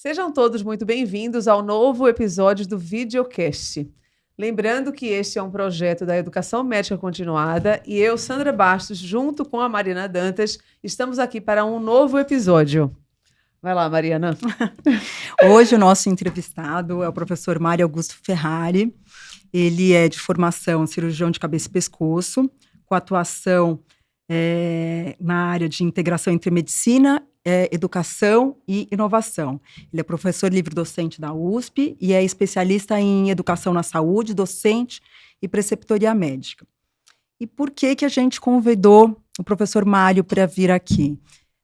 Sejam todos muito bem-vindos ao novo episódio do Videocast. Lembrando que este é um projeto da Educação Médica Continuada e eu, Sandra Bastos, junto com a Mariana Dantas, estamos aqui para um novo episódio. Vai lá, Mariana. Hoje o nosso entrevistado é o professor Mário Augusto Ferrari. Ele é de formação cirurgião de cabeça e pescoço, com atuação na área de integração entre medicina, educação e inovação. Ele é professor livre-docente da USP e é especialista em educação na saúde, docente e preceptoria médica. E por que a gente convidou o professor Mário para vir aqui?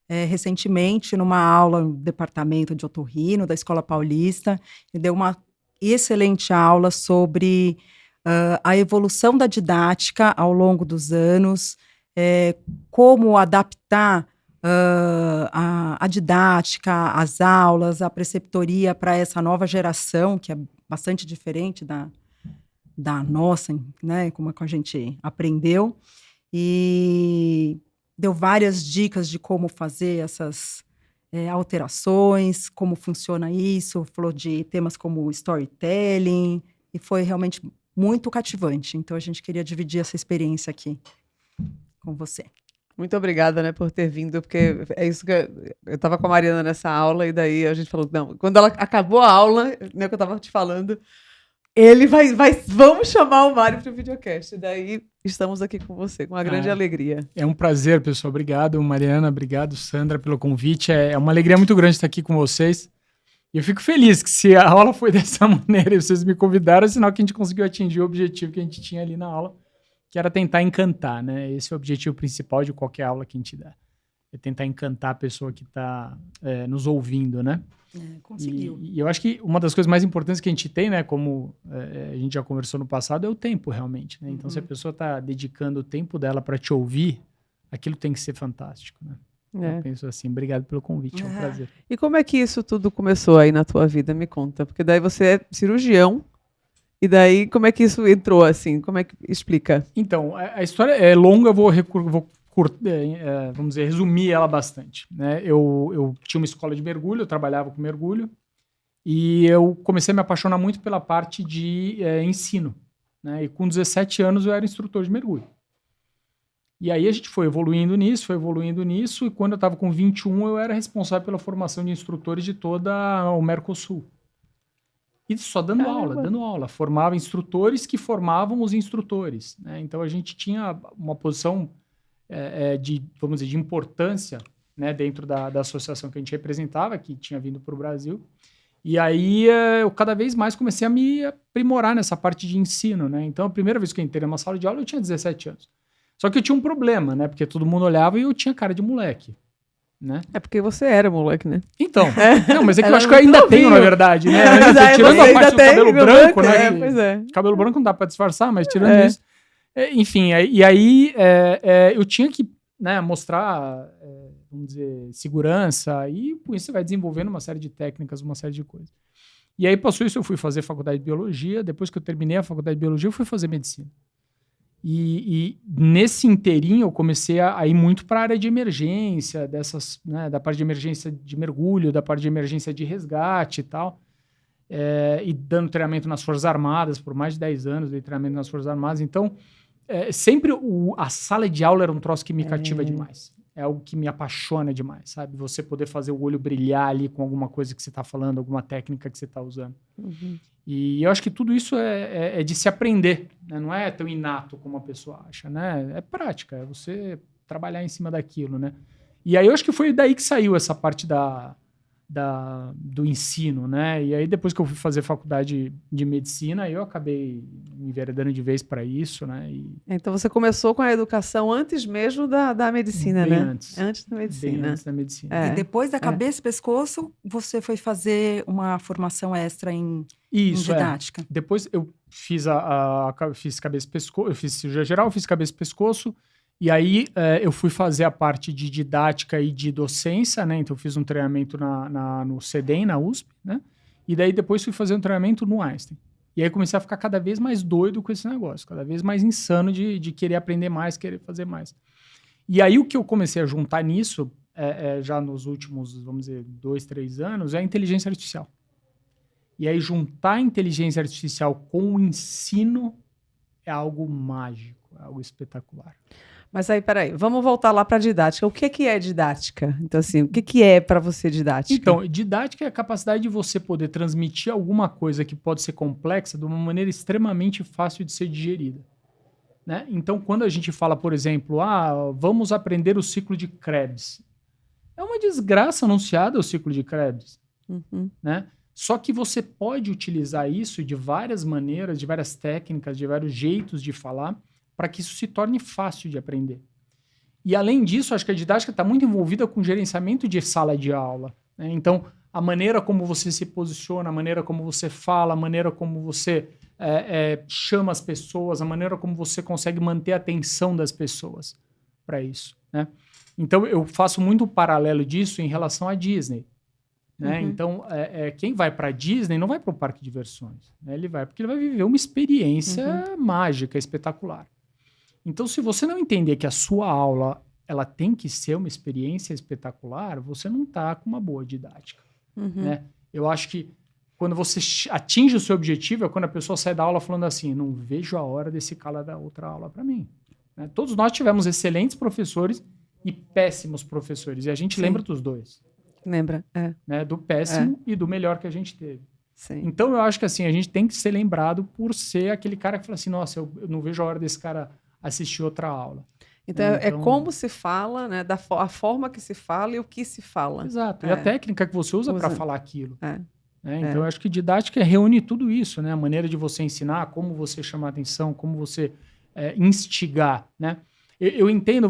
Recentemente, numa aula no departamento de otorrino da Escola Paulista, ele deu uma excelente aula sobre a evolução da didática ao longo dos anos, como adaptar a didática, as aulas, a preceptoria para essa nova geração, que é bastante diferente da nossa, né, como é que a gente aprendeu, e deu várias dicas de como fazer essas alterações, como funciona isso, falou de temas como storytelling, e foi realmente muito cativante. Então, a gente queria dividir essa experiência aqui com você. Muito obrigada, né, por ter vindo, porque é isso que eu estava com a Mariana nessa aula, e daí a gente falou, não, quando ela acabou a aula, né, que eu estava te falando, vamos chamar o Mário para o videocast. E daí estamos aqui com você, com uma grande alegria. É um prazer, pessoal. Obrigado, Mariana. Obrigado, Sandra, pelo convite. É uma alegria muito grande estar aqui com vocês. E eu fico feliz que se a aula foi dessa maneira e vocês me convidaram, é sinal que a gente conseguiu atingir o objetivo que a gente tinha ali na aula, que era tentar encantar, né? Esse é o objetivo principal de qualquer aula que a gente dá. É tentar encantar a pessoa que está nos ouvindo, né? Conseguiu. E eu acho que uma das coisas mais importantes que a gente tem, né, como a gente já conversou no passado, é o tempo, realmente, né? Então, se a pessoa está dedicando o tempo dela para te ouvir, aquilo tem que ser fantástico, né? Eu penso assim, obrigado pelo convite, é um prazer. E como é que isso tudo começou aí na tua vida? Me conta, porque daí você é cirurgião, e daí como é que isso entrou assim? Como é que explica? Então, a história é longa, eu vou vamos dizer, resumir ela bastante, né? Eu tinha uma escola de mergulho, eu trabalhava com mergulho, e eu comecei a me apaixonar muito pela parte de ensino, né? E com 17 anos eu era instrutor de mergulho. E aí a gente foi evoluindo nisso, e quando eu estava com 21 eu era responsável pela formação de instrutores de toda o Mercosul. E só dando aula, formava instrutores que formavam os instrutores, né? Então a gente tinha uma posição vamos dizer, de importância, né, dentro da associação que a gente representava, que tinha vindo para o Brasil. E aí eu cada vez mais comecei a me aprimorar nessa parte de ensino, né? Então a primeira vez que eu entrei numa sala de aula eu tinha 17 anos. Só que eu tinha um problema, né? Porque todo mundo olhava e eu tinha cara de moleque, né? É porque você era moleque, né? Então, não, mas é que eu acho que eu ainda tenho, na verdade, né? Tirando a parte do cabelo branco, né? Pois é. Cabelo branco não dá para disfarçar, mas tirando isso. Enfim, e aí eu tinha que, né, mostrar, vamos dizer, segurança, e com isso você vai desenvolvendo uma série de técnicas, uma série de coisas. E aí passou isso, eu fui fazer faculdade de biologia, depois que eu terminei a faculdade de biologia, eu fui fazer medicina. E nesse inteirinho eu comecei a ir muito para a área de emergência, né, da parte de emergência de mergulho, da parte de emergência de resgate e tal, e dando treinamento nas Forças Armadas, por mais de 10 anos, dei treinamento nas Forças Armadas, então sempre a sala de aula era um troço que me cativa demais. É algo que me apaixona demais, sabe? Você poder fazer o olho brilhar ali com alguma coisa que você está falando, alguma técnica que você está usando. Uhum. E eu acho que tudo isso é de se aprender, né? Não é tão inato como a pessoa acha, né? É prática, é você trabalhar em cima daquilo, né? E aí eu acho que foi daí que saiu essa parte do ensino, né? E aí depois que eu fui fazer faculdade de medicina, eu acabei me enveredando de vez para isso, né? Então você começou com a educação antes mesmo da medicina, bem né? Antes da medicina. E depois da cabeça e pescoço, você foi fazer uma formação extra em didática. Depois eu fiz fiz cabeça e pescoço, eu fiz cirurgia geral, fiz cabeça e pescoço. E aí eu fui fazer a parte de didática e de docência, né? Então eu fiz um treinamento no CEDEM, na USP, né? E daí depois fui fazer um treinamento no Einstein. E aí comecei a ficar cada vez mais doido com esse negócio, cada vez mais insano de querer aprender mais, querer fazer mais. E aí o que eu comecei a juntar nisso, já nos últimos, vamos dizer, 2, 3 anos, é a inteligência artificial. E aí juntar a inteligência artificial com o ensino é algo mágico, é algo espetacular. Mas aí, peraí, vamos voltar lá para a didática. O que é didática? Então, assim, o que é para você didática? Então, didática é a capacidade de você poder transmitir alguma coisa que pode ser complexa de uma maneira extremamente fácil de ser digerida. Né? Então, quando a gente fala, por exemplo, vamos aprender o ciclo de Krebs. É uma desgraça anunciada o ciclo de Krebs. Né? Só que você pode utilizar isso de várias maneiras, de várias técnicas, de vários jeitos de falar, para que isso se torne fácil de aprender. E, além disso, acho que a didática está muito envolvida com gerenciamento de sala de aula. Né? Então, a maneira como você se posiciona, a maneira como você fala, a maneira como você chama as pessoas, a maneira como você consegue manter a atenção das pessoas para isso. Né? Então, eu faço muito o paralelo disso em relação à Disney. Né? Então, quem vai para a Disney não vai para o parque de diversões. Né? Ele vai porque ele vai viver uma experiência mágica, espetacular. Então, se você não entender que a sua aula ela tem que ser uma experiência espetacular, você não está com uma boa didática. Né? Eu acho que quando você atinge o seu objetivo é quando a pessoa sai da aula falando assim, não vejo a hora desse cara dar outra aula para mim. Né? Todos nós tivemos excelentes professores e péssimos professores. E a gente lembra dos dois. Lembra, Né? Do péssimo e do melhor que a gente teve. Sim. Então, eu acho que assim, a gente tem que ser lembrado por ser aquele cara que fala assim, nossa, eu não vejo a hora desse cara assistir outra aula. Então, é como se fala, né? A forma que se fala e o que se fala. Exato. E a técnica que você usa para falar aquilo. Né? Então, eu acho que didática reúne tudo isso, né? A maneira de você ensinar, como você chamar atenção, como você instigar, né? Eu entendo,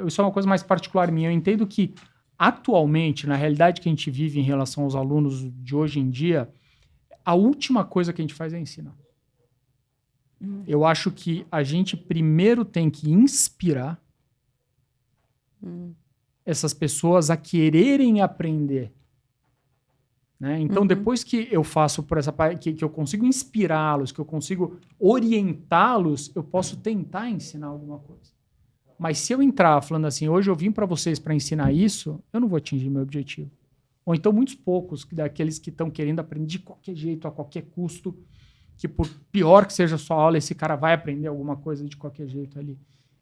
isso é uma coisa mais particular minha, eu entendo que atualmente, na realidade que a gente vive em relação aos alunos de hoje em dia, a última coisa que a gente faz é ensinar. Eu acho que a gente primeiro tem que inspirar essas pessoas a quererem aprender. Né? Então, depois que eu faço por essa parte, que eu consigo inspirá-los, que eu consigo orientá-los, eu posso tentar ensinar alguma coisa. Mas se eu entrar falando assim, hoje eu vim para vocês para ensinar isso, eu não vou atingir meu objetivo. Ou então muitos poucos daqueles que estão querendo aprender de qualquer jeito, a qualquer custo, que por pior que seja a sua aula, esse cara vai aprender alguma coisa de qualquer jeito ali.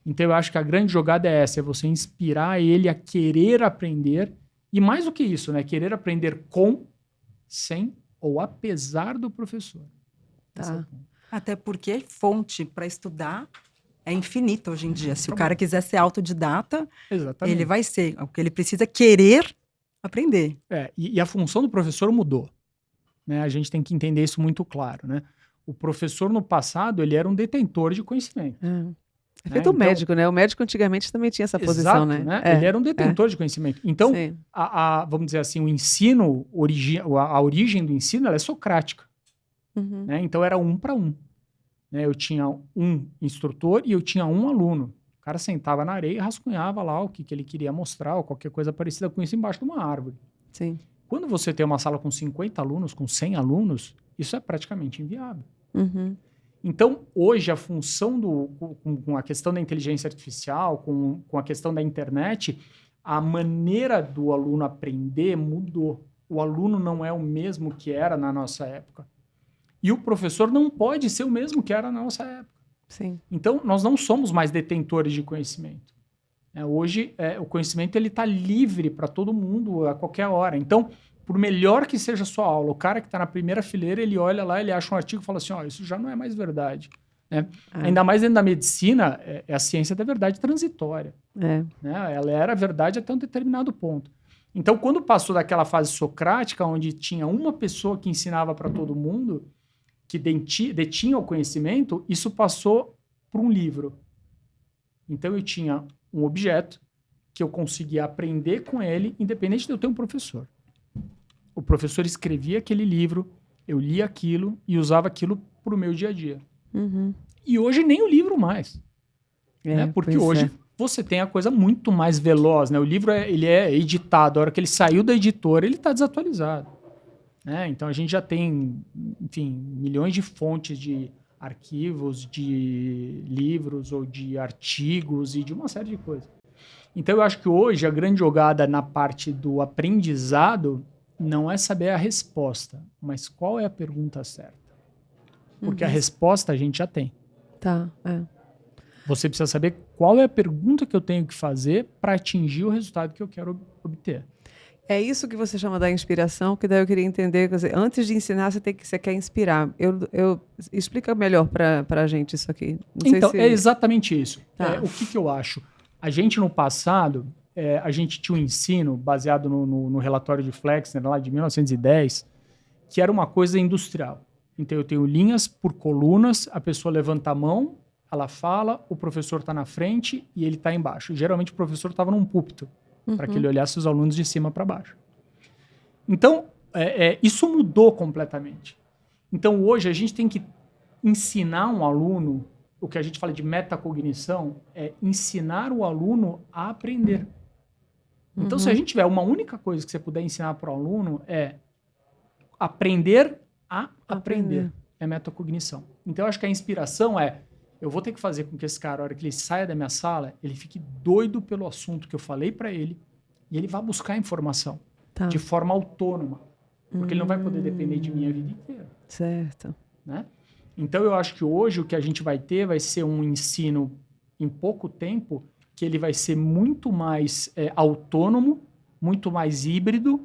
Então eu acho que a grande jogada é essa, é você inspirar ele a querer aprender, e mais do que isso, né? Querer aprender com, sem ou apesar do professor. Tá. Até porque fonte para estudar é infinita hoje em dia. Se o cara quiser ser autodidata, exatamente, ele vai ser. O que ele precisa é querer aprender. E a função do professor mudou. Né? A gente tem que entender isso muito claro. Né? O professor, no passado, ele era um detentor de conhecimento. É feito o médico, né? O médico antigamente também tinha essa posição, né? Ele era um detentor de conhecimento. Então, vamos dizer assim, o ensino, a origem do ensino, ela é socrática. Né? Então, era 1 para 1. Né? Eu tinha um instrutor e eu tinha um aluno. O cara sentava na areia e rascunhava lá o que ele queria mostrar, ou qualquer coisa parecida com isso embaixo de uma árvore. Sim. Quando você tem uma sala com 50 alunos, com 100 alunos, isso é praticamente inviável. Então, hoje, a função com a questão da inteligência artificial, com a questão da internet, a maneira do aluno aprender mudou. O aluno não é o mesmo que era na nossa época. E o professor não pode ser o mesmo que era na nossa época. Sim. Então, nós não somos mais detentores de conhecimento. Hoje, o conhecimento está livre para todo mundo a qualquer hora. Então, por melhor que seja a sua aula, o cara que está na primeira fileira, ele olha lá, ele acha um artigo e fala assim, isso já não é mais verdade. Né? Ainda mais dentro da medicina, é a ciência da verdade transitória. Né? Ela era verdade até um determinado ponto. Então, quando passou daquela fase socrática, onde tinha uma pessoa que ensinava para todo mundo, que detinha o conhecimento, isso passou para um livro. Então, eu tinha um objeto que eu conseguia aprender com ele, independente de eu ter um professor. O professor escrevia aquele livro, eu lia aquilo e usava aquilo para o meu dia a dia. E hoje nem o livro mais. Né? Porque hoje você tem a coisa muito mais veloz. Né? O livro ele é editado, a hora que ele saiu da editora, ele está desatualizado. Né? Então a gente já tem, enfim, milhões de fontes de arquivos, de livros ou de artigos e de uma série de coisas. Então, eu acho que hoje a grande jogada na parte do aprendizado não é saber a resposta, mas qual é a pergunta certa. Porque a resposta a gente já tem. Tá, Você precisa saber qual é a pergunta que eu tenho que fazer para atingir o resultado que eu quero obter. É isso que você chama da inspiração, que daí eu queria entender, quer dizer, antes de ensinar, você quer inspirar. Explica melhor para a gente isso aqui. Não sei Então, se... é exatamente isso. Tá. O que eu acho? A gente, no passado, a gente tinha um ensino baseado no relatório de Flexner, lá de 1910, que era uma coisa industrial. Então, eu tenho linhas por colunas, a pessoa levanta a mão, ela fala, o professor está na frente e ele está embaixo. Geralmente, o professor estava num púlpito, para que ele olhasse os alunos de cima para baixo. Então, isso mudou completamente. Então, hoje, a gente tem que ensinar um aluno, o que a gente fala de metacognição, é ensinar o aluno a aprender. Então, se a gente tiver uma única coisa que você puder ensinar para o aluno, é aprender a aprender. É metacognição. Então, eu acho que a inspiração eu vou ter que fazer com que esse cara, a hora que ele saia da minha sala, ele fique doido pelo assunto que eu falei para ele e ele vá buscar informação de forma autônoma. Porque ele não vai poder depender de mim a vida inteira. Certo. Né? Então, eu acho que hoje o que a gente vai ter vai ser um ensino em pouco tempo que ele vai ser muito mais autônomo, muito mais híbrido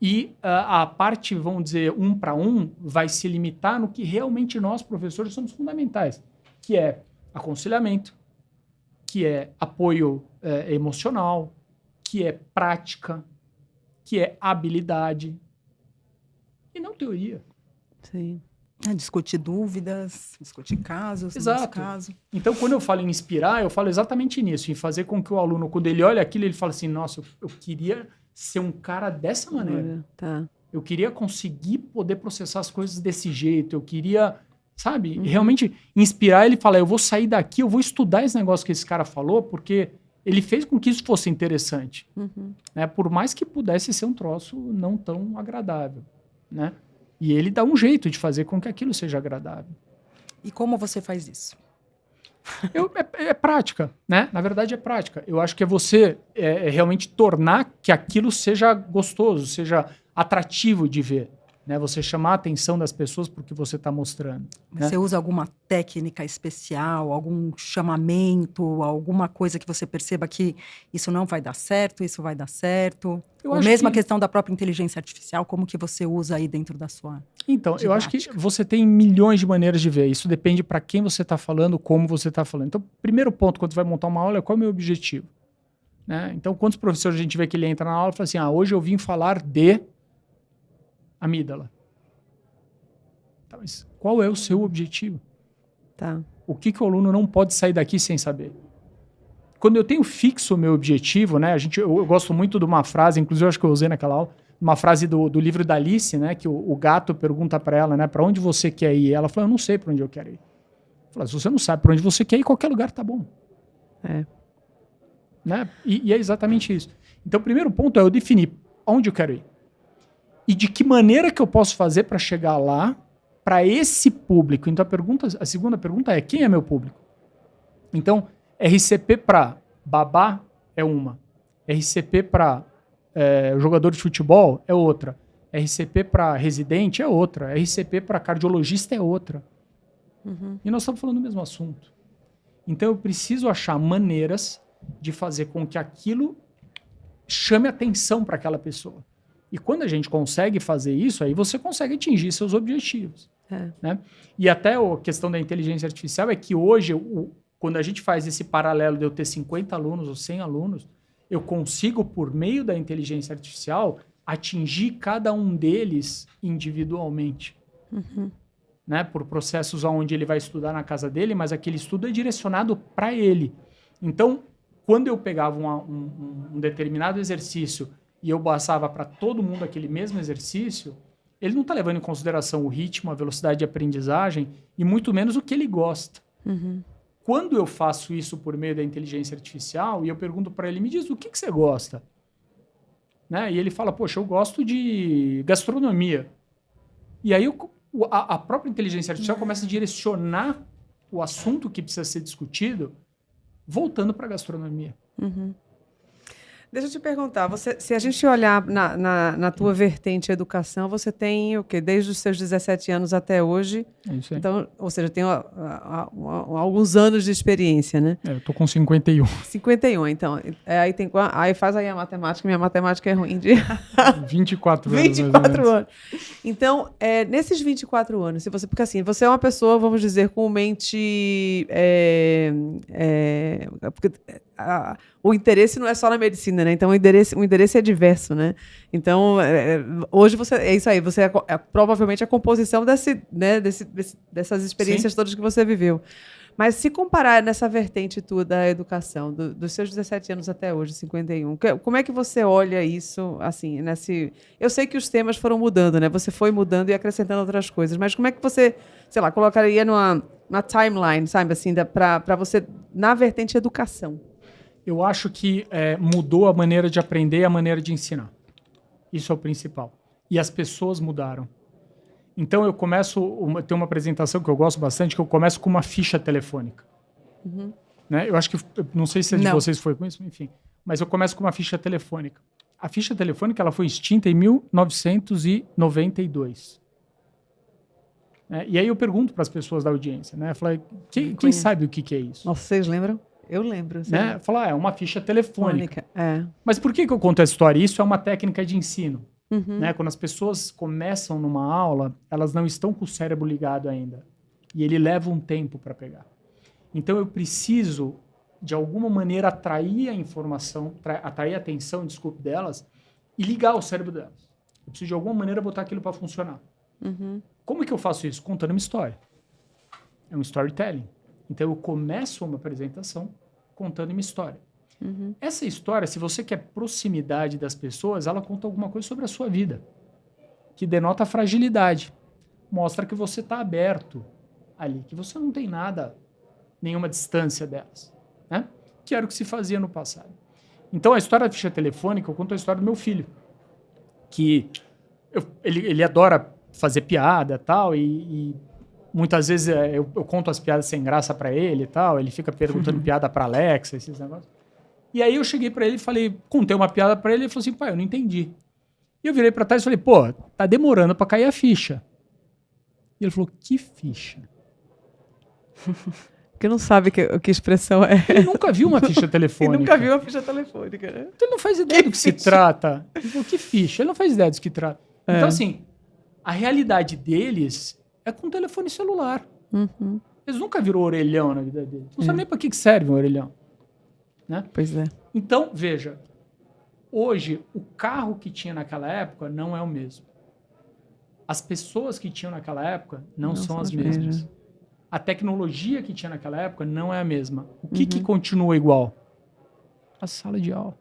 e a parte, vamos dizer, 1 para 1 vai se limitar no que realmente nós, professores, somos fundamentais, que é aconselhamento, que é apoio emocional, que é prática, que é habilidade e não teoria. Sim. Discutir dúvidas, discutir casos. Exato. Caso. Então, quando eu falo em inspirar, eu falo exatamente nisso, em fazer com que o aluno, quando ele olha aquilo, ele fala assim, nossa, eu queria ser um cara dessa maneira. Tá. Eu queria conseguir poder processar as coisas desse jeito, eu queria, sabe, realmente inspirar. Ele fala, eu vou sair daqui, eu vou estudar esse negócio que esse cara falou, porque ele fez com que isso fosse interessante. Né? Por mais que pudesse ser um troço não tão agradável, né? E ele dá um jeito de fazer com que aquilo seja agradável. E como você faz isso? É prática, né? Na verdade, é prática. Eu acho que é você realmente tornar que aquilo seja gostoso, seja atrativo de ver. Né? Você chamar a atenção das pessoas por que você está mostrando. Né? Você usa alguma técnica especial, algum chamamento, alguma coisa que você perceba que isso não vai dar certo, isso vai dar certo? Ou mesmo a questão da própria inteligência artificial, como que você usa aí dentro da sua Então, didática? eu acho que você tem milhões de maneiras de ver. Isso depende para quem você está falando, como você está falando. Então, primeiro ponto, quando você vai montar uma aula, qual é o meu objetivo? Né? Então, quantos professores a gente vê que ele entra na aula e fala assim, hoje eu vim falar de amígdala. Tá, mas qual é o seu objetivo? Tá. O que o aluno não pode sair daqui sem saber? Quando eu tenho fixo o meu objetivo, né? Eu gosto muito de uma frase, inclusive eu acho que eu usei naquela aula, uma frase do livro da Alice, né? Que o gato pergunta para ela, né? Para onde você quer ir? Ela fala, eu não sei para onde eu quero ir. Fala, se você não sabe para onde você quer ir, qualquer lugar tá bom. Né? E é exatamente isso. Então, o primeiro ponto é eu definir onde eu quero ir. E de que maneira que eu posso fazer para chegar lá, para esse público. Então, a segunda pergunta é, quem é meu público? Então, RCP para babá é uma. RCP para jogador de futebol é outra. RCP para residente é outra. RCP para cardiologista é outra. E nós estamos falando do mesmo assunto. Então, eu preciso achar maneiras de fazer com que aquilo chame atenção para aquela pessoa. E quando a gente consegue fazer isso, aí você consegue atingir seus objetivos. Né? E até a questão da inteligência artificial é que hoje, quando a gente faz esse paralelo de eu ter 50 alunos ou 100 alunos, eu consigo, por meio da inteligência artificial, atingir cada um deles individualmente. Né? Por processos onde ele vai estudar na casa dele, mas aquele estudo é direcionado para ele. Então, quando eu pegava um determinado exercício e eu passava para todo mundo aquele mesmo exercício, ele não está levando em consideração o ritmo, a velocidade de aprendizagem e muito menos o que ele gosta. Quando eu faço isso por meio da inteligência artificial e eu pergunto para ele, me diz, o que você gosta? Né? E ele fala, poxa, eu gosto de gastronomia. E aí a própria inteligência artificial começa a direcionar o assunto que precisa ser discutido voltando para a gastronomia. Deixa eu te perguntar, se a gente olhar na tua vertente educação, você tem o quê? Desde os seus 17 anos até hoje. É isso aí. Então, ou seja, tem alguns anos de experiência, né? Eu tô com 51. 51, então. Aí faz aí a matemática, minha matemática é ruim. 24 anos. 24 anos. Então, nesses 24 anos, porque assim, você é uma pessoa, vamos dizer, com mente... o interesse não é só na medicina, né? Então, o interesse é diverso, né? Então, hoje é isso aí, você é provavelmente a composição dessas experiências todas que você viveu. Mas se comparar nessa vertente tua da educação, dos seus 17 anos até hoje, 51, como é que você olha isso, assim, eu sei que os temas foram mudando, né? Você foi mudando e acrescentando outras coisas, mas como é que você, sei lá, colocaria na timeline, sabe, assim, para você, na vertente educação? Eu acho que mudou a maneira de aprender e a maneira de ensinar. Isso é o principal. E as pessoas mudaram. Então, eu tem uma apresentação que eu gosto bastante, que eu começo com uma ficha telefônica. Uhum. Né? Eu acho que, não sei se de vocês foi com isso, enfim. Mas eu começo com uma ficha telefônica. A ficha telefônica ela foi extinta em 1992. E aí eu pergunto para as pessoas da audiência, né? Eu falei, quem sabe o que é isso? Nossa, vocês lembram? Eu lembro. Né? Falar, é uma ficha telefônica. É. Mas por que eu conto essa história? Isso é uma técnica de ensino. Uhum. Né? Quando as pessoas começam numa aula, elas não estão com o cérebro ligado ainda. E ele leva um tempo para pegar. Então eu preciso, de alguma maneira, atrair a informação, atrair a atenção, delas, e ligar o cérebro delas. Eu preciso, de alguma maneira, botar aquilo para funcionar. Uhum. Como é que eu faço isso? Contando uma história. É um storytelling. Então eu começo uma apresentação contando uma história. Uhum. Essa história, se você quer proximidade das pessoas, ela conta alguma coisa sobre a sua vida, que denota fragilidade. Mostra que você está aberto ali, que você não tem nenhuma distância delas. Né? Que era o que se fazia no passado. Então, a história da ficha telefônica, eu conto a história do meu filho, que ele adora fazer piada e tal, e muitas vezes eu conto as piadas sem graça para ele e tal, ele fica perguntando piada para Alexa, esses negócios. E aí eu cheguei para ele e falei, contei uma piada para ele, ele falou assim, pai, eu não entendi. E eu virei para trás e falei, pô, tá demorando para cair a ficha. E ele falou, que ficha? Porque não sabe que expressão é. Ele nunca viu uma ficha telefônica. Ele nunca viu uma ficha telefônica, né? Então ele não faz ideia do que se trata. Ele falou, que ficha? Ele não faz ideia do que trata. Então, assim, a realidade deles é com telefone celular. Uhum. Eles nunca viram orelhão na vida deles. Não sabem nem para que serve um orelhão. Né? Pois é. Então, veja, hoje, o carro que tinha naquela época não é o mesmo. As pessoas que tinham naquela época não são as mesmas. A tecnologia que tinha naquela época não é a mesma. O que continua igual? A sala de aula.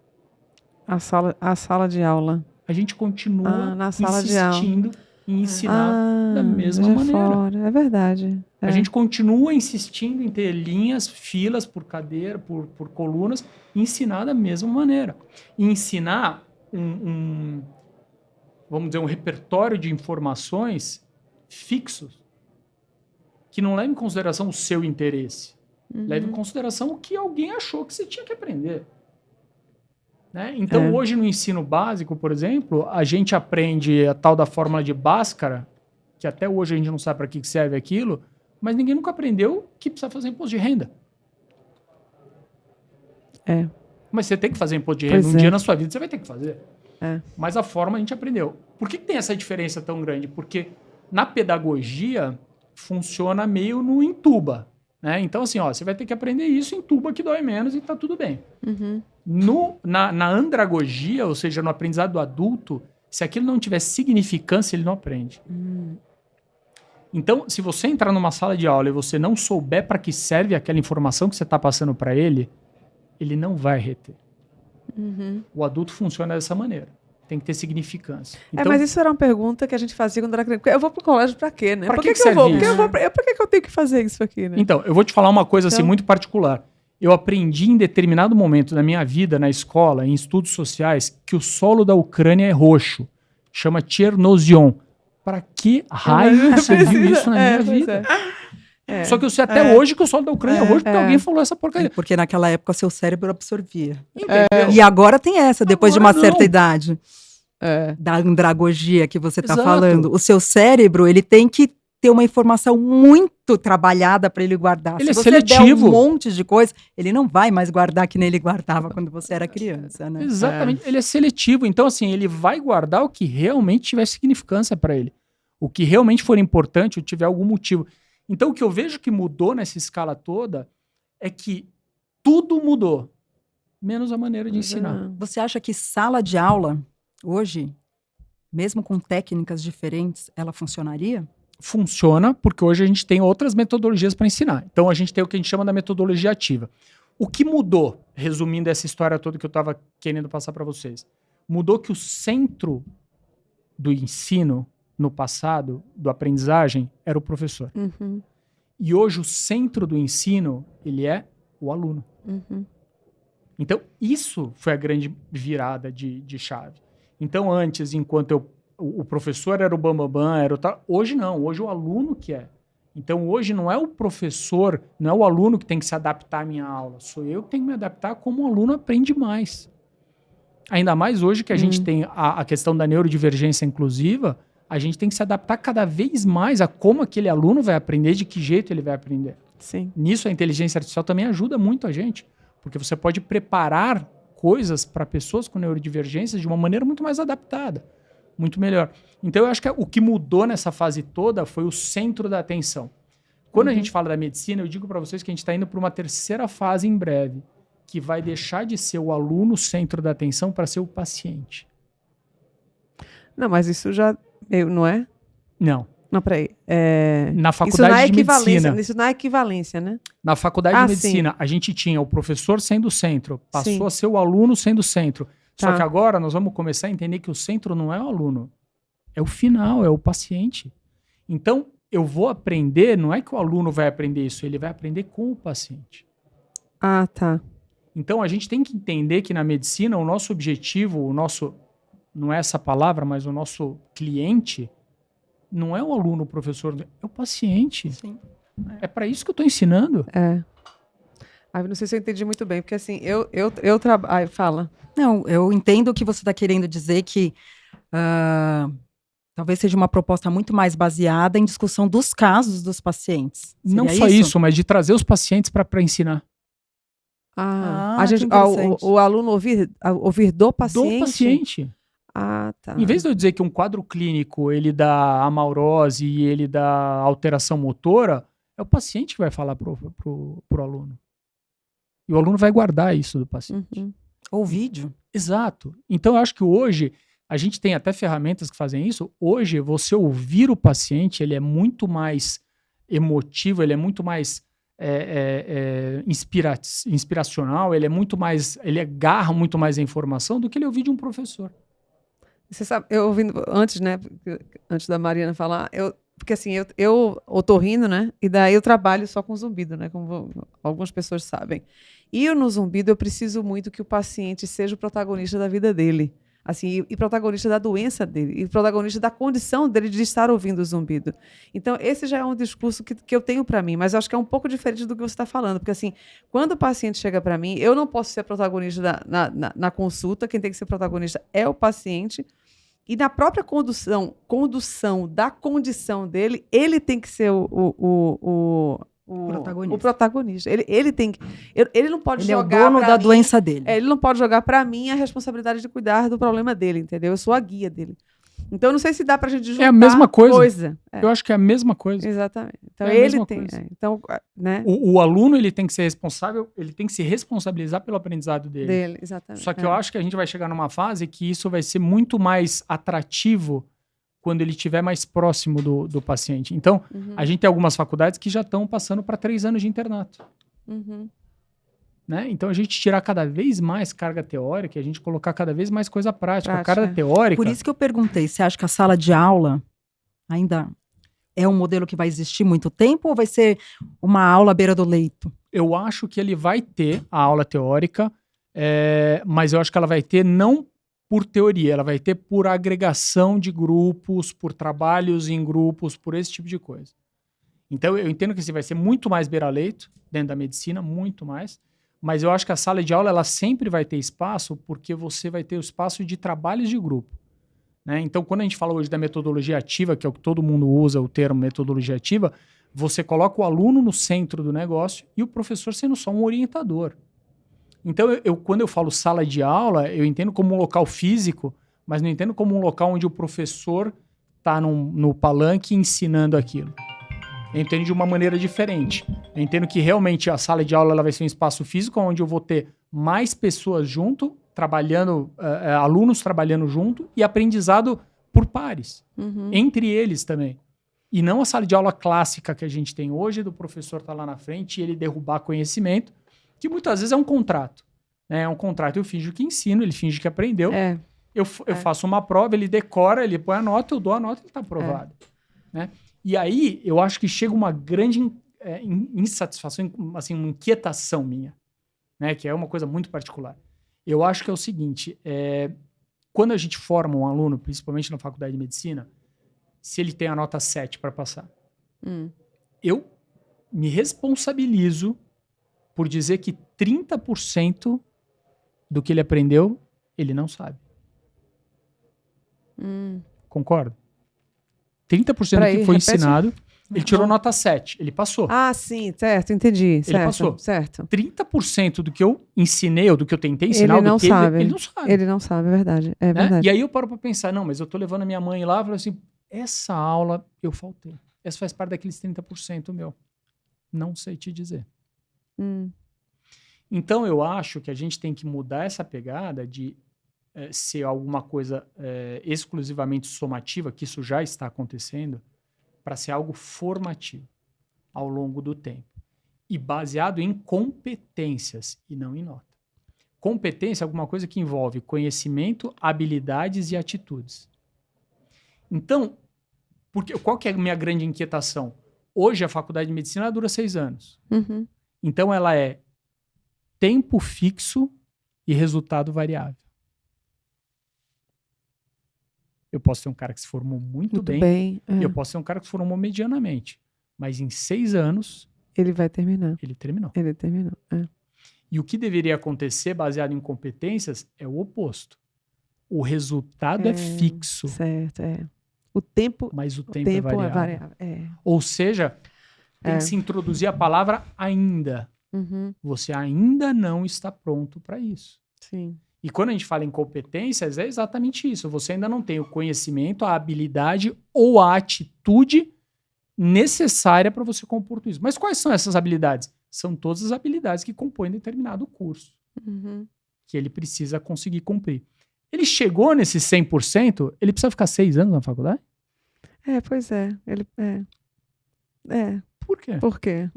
A sala de aula. A gente continua na sala insistindo em ensinar da mesma maneira. Fora. É verdade. A gente continua insistindo em ter linhas, filas por cadeira, por colunas, e ensinar da mesma maneira. E ensinar vamos dizer, um repertório de informações fixos, que não leva em consideração o seu interesse. Leva em consideração o que alguém achou que você tinha que aprender. Né? Então, hoje no ensino básico, por exemplo, a gente aprende a tal da fórmula de Bhaskara, que até hoje a gente não sabe para que serve aquilo, mas ninguém nunca aprendeu que precisa fazer imposto de renda. Mas você tem que fazer imposto de renda. Um dia na sua vida você vai ter que fazer. Mas a forma a gente aprendeu. Por que tem essa diferença tão grande? Porque na pedagogia funciona meio no entuba. Né? Então, assim, você vai ter que aprender isso, entuba que dói menos e tá tudo bem. Na andragogia, ou seja, no aprendizado do adulto, se aquilo não tiver significância, ele não aprende. Então, se você entrar numa sala de aula e você não souber para que serve aquela informação que você está passando para ele não vai reter. O adulto funciona dessa maneira. Tem que ter significância. Então, mas isso era uma pergunta que a gente fazia quando era criança. Eu vou pro colégio para quê, né? Para que eu vou? Por que eu tenho que fazer isso aqui, né? Então, eu vou te falar uma coisa assim muito particular. Eu aprendi em determinado momento da minha vida na escola, em estudos sociais, que o solo da Ucrânia é roxo. Chama Chernozion. Para que raio você viu isso na minha vida? Só que eu sei até hoje que o solo da Ucrânia é hoje porque alguém falou essa porcaria. Porque naquela época seu cérebro absorvia. Entendeu? E agora tem essa, depois de Agora uma certa não. idade. Da andragogia que você está Exato. falando. O seu cérebro, ele tem que ter uma informação muito trabalhada para ele guardar. Ele Se é você seletivo. der um monte de coisa, ele não vai mais guardar que nem ele guardava quando você era criança, né? Exatamente. Ele é seletivo. Então, assim, ele vai guardar o que realmente tiver significância para ele. O que realmente for importante ou tiver algum motivo. Então, o que eu vejo que mudou nessa escala toda é que tudo mudou, menos a maneira de ensinar. Você acha que sala de aula, hoje, mesmo com técnicas diferentes, ela funcionaria? Funciona porque hoje a gente tem outras metodologias para ensinar. Então, a gente tem o que a gente chama da metodologia ativa. O que mudou, resumindo essa história toda que eu estava querendo passar para vocês? Mudou que o centro do ensino no passado, do aprendizagem, era o professor. E hoje o centro do ensino, ele é o aluno. Então, isso foi a grande virada de chave. Então, antes, enquanto o professor era o bambambam, era o tal, hoje não, hoje o aluno que é. Então, hoje não é o professor, não é o aluno que tem que se adaptar à minha aula, sou eu que tenho que me adaptar como o aluno aprende mais. Ainda mais hoje que a gente tem a questão da neurodivergência inclusiva, a gente tem que se adaptar cada vez mais a como aquele aluno vai aprender, de que jeito ele vai aprender. Sim. Nisso a inteligência artificial também ajuda muito a gente, porque você pode preparar coisas para pessoas com neurodivergências de uma maneira muito mais adaptada, muito melhor. Então eu acho que o que mudou nessa fase toda foi o centro da atenção. Quando a gente fala da medicina, eu digo para vocês que a gente está indo para uma terceira fase em breve, que vai deixar de ser o aluno o centro da atenção para ser o paciente. Não, mas isso já... não é? Não. Não, peraí. Na faculdade de medicina. Isso não é equivalência, né? Na faculdade de medicina, a gente tinha o professor sendo o centro, passou a ser o aluno sendo o centro. Só que agora nós vamos começar a entender que o centro não é o aluno, é o final, é o paciente. Então, eu vou aprender, não é que o aluno vai aprender isso, ele vai aprender com o paciente. Ah, tá. Então, a gente tem que entender que na medicina, o nosso objetivo, não é essa palavra, mas o nosso cliente, não é o aluno, o professor, é o paciente. Sim. É para isso que eu estou ensinando. Não sei se eu entendi muito bem, porque assim, eu trabalho... Fala. Não, eu entendo o que você está querendo dizer, que talvez seja uma proposta muito mais baseada em discussão dos casos dos pacientes. Seria Não só isso, mas de trazer os pacientes para ensinar. O aluno ouvir do paciente? Do paciente. Ah, tá. Em vez de eu dizer que um quadro clínico ele dá amaurose e ele dá alteração motora, é o paciente que vai falar pro aluno. E o aluno vai guardar isso do paciente. Ou vídeo. Exato. Então eu acho que hoje a gente tem até ferramentas que fazem isso. Hoje você ouvir o paciente, ele é muito mais emotivo, ele é muito mais inspiracional, ele agarra muito mais a informação do que ele ouvir de um professor. Você sabe, eu ouvindo antes, né, antes da Mariana falar, porque assim, eu otorrino, né, e daí eu trabalho só com zumbido, né, como algumas pessoas sabem. E no zumbido eu preciso muito que o paciente seja o protagonista da vida dele, assim, e protagonista da doença dele, e protagonista da condição dele de estar ouvindo o zumbido. Então, esse já é um discurso que eu tenho para mim, mas eu acho que é um pouco diferente do que você está falando, porque assim, quando o paciente chega para mim, eu não posso ser protagonista na consulta, quem tem que ser protagonista é o paciente, e na própria condução da condição dele, ele tem que ser o protagonista. Ele tem que... Ele não pode jogar... Ele é o dono da doença dele. Ele não pode jogar para mim a responsabilidade de cuidar do problema dele, entendeu? Eu sou a guia dele. Então, eu não sei se dá pra gente juntar... É a mesma coisa. Eu acho que é a mesma coisa. Exatamente. Então, ele tem... Então, né? O aluno, ele tem que ser responsável, ele tem que se responsabilizar pelo aprendizado dele. Exatamente. Só que eu acho que a gente vai chegar numa fase que isso vai ser muito mais atrativo quando ele estiver mais próximo do paciente. Então, a gente tem algumas faculdades que já estão passando para 3 anos de internato. Né? Então, a gente tirar cada vez mais carga teórica e a gente colocar cada vez mais coisa prática. A carga teórica... Por isso que eu perguntei, você acha que a sala de aula ainda é um modelo que vai existir muito tempo ou vai ser uma aula à beira do leito? Eu acho que ele vai ter a aula teórica, mas eu acho que ela vai ter não por teoria, ela vai ter por agregação de grupos, por trabalhos em grupos, por esse tipo de coisa. Então, eu entendo que vai ser muito mais beira-leito dentro da medicina, muito mais. Mas eu acho que a sala de aula ela sempre vai ter espaço porque você vai ter o espaço de trabalhos de grupo. Né? Então, quando a gente fala hoje da metodologia ativa, que é o que todo mundo usa, o termo metodologia ativa, você coloca o aluno no centro do negócio e o professor sendo só um orientador. Então, quando eu falo sala de aula, eu entendo como um local físico, mas não entendo como um local onde o professor está no palanque ensinando aquilo. Eu entendo de uma maneira diferente. Eu entendo que realmente a sala de aula ela vai ser um espaço físico onde eu vou ter mais pessoas junto, trabalhando, alunos trabalhando junto e aprendizado por pares, entre eles também. E não a sala de aula clássica que a gente tem hoje, do professor estar lá na frente e ele derrubar conhecimento, que muitas vezes é um contrato. Né? É um contrato, eu finjo que ensino, ele finge que aprendeu. Eu faço uma prova, ele decora, ele põe a nota, eu dou a nota e ele está aprovado. Né? E aí, eu acho que chega uma grande insatisfação, assim, uma inquietação minha, né? Que é uma coisa muito particular. Eu acho que é o seguinte, quando a gente forma um aluno, principalmente na faculdade de medicina, se ele tem a nota 7 para passar, eu me responsabilizo por dizer que 30% do que ele aprendeu, ele não sabe. Concorda? 30% do que foi ensinado, ele tirou nota 7, ele passou. Ah, sim, certo, entendi. Certo, ele passou. Certo. 30% do que eu ensinei, ou do que eu tentei ensinar, ele não sabe. Ele não sabe. Ele não sabe, é verdade. É né? verdade. E aí eu paro pra pensar, não, mas eu tô levando a minha mãe lá e falo assim, essa aula eu faltei. Essa faz parte daqueles 30% meu. Não sei te dizer. Então eu acho que a gente tem que mudar essa pegada de ser alguma coisa exclusivamente somativa, que isso já está acontecendo, para ser algo formativo ao longo do tempo. E baseado em competências e não em nota. Competência é alguma coisa que envolve conhecimento, habilidades e atitudes. Então, qual que é a minha grande inquietação? Hoje a faculdade de medicina dura 6 anos. Então ela é tempo fixo e resultado variável. Eu posso ter um cara que se formou muito bem e eu posso ter um cara que se formou medianamente. Mas em 6 anos... Ele vai terminar. Ele terminou. Ele terminou, E o que deveria acontecer, baseado em competências, é o oposto. O resultado é fixo. Certo, O tempo... Mas o tempo é variável. Ou seja, tem que se introduzir a palavra ainda. Você ainda não está pronto para isso. Sim. E quando a gente fala em competências, é exatamente isso. Você ainda não tem o conhecimento, a habilidade ou a atitude necessária para você compor tudo isso. Mas quais são essas habilidades? São todas as habilidades que compõem determinado curso. Que ele precisa conseguir cumprir. Ele chegou nesse 100%, ele precisa ficar 6 anos na faculdade? Pois é. Por quê? Por quê?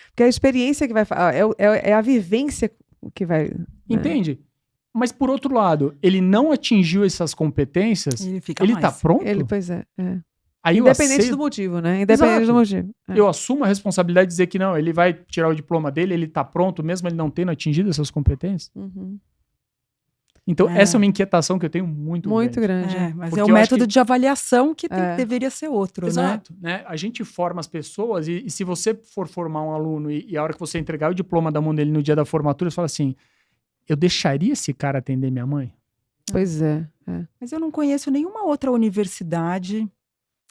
Porque a experiência que vai... É a vivência que vai... Entende? Mas, por outro lado, ele não atingiu essas competências, ele está pronto? Pois é. Aí independente do motivo, né? Independente do motivo. Eu assumo a responsabilidade de dizer que não, ele vai tirar o diploma dele, ele está pronto, mesmo ele não tendo atingido essas competências? Então, essa é uma inquietação que eu tenho muito grande. Mas porque o método de avaliação que deveria ser outro, Exato, né? A gente forma as pessoas e se você for formar um aluno e a hora que você entregar o diploma da mão dele no dia da formatura, você fala assim, eu deixaria esse cara atender minha mãe? Pois é. Mas eu não conheço nenhuma outra universidade